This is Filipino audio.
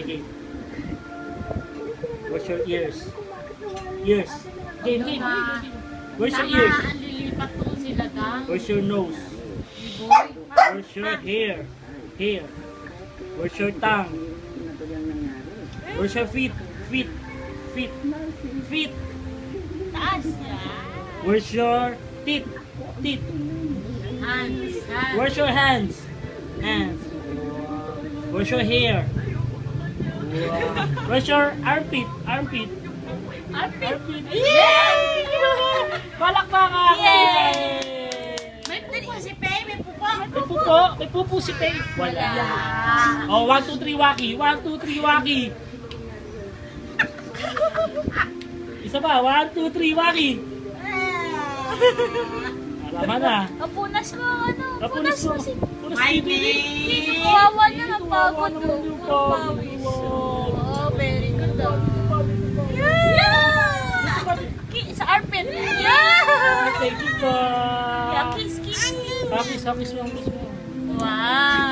game. Where's your ears? Ears. Game, game. Where's your ears? Lilipat po sila daw. Where's your nose? Where's your hair? Hair. Where's your tongue? Where's your feet? Feet. Feet. Feet. Taas. Where's your teeth? Teeth. Hands. Where's your hands? Hands. Where's your hair? Where's your armpit? Armpit. Armpit. Yay! Palakpakan! Yay! May pupo si Pei, may pupo. May pupo. May pupo si Pei. Wala. Oh, 1, 2, 3, waki. 1, 2, 3, waki. Isa pa. 1, 2, 3, waki. Alaman na. Punas mo, ano? Punas mo. Punas dito. Kawawa na, napagod ko. Pawis. Oh, very good daw. Sa armpit. Thank you po. Kiss, kiss. Kiss mo. Wow.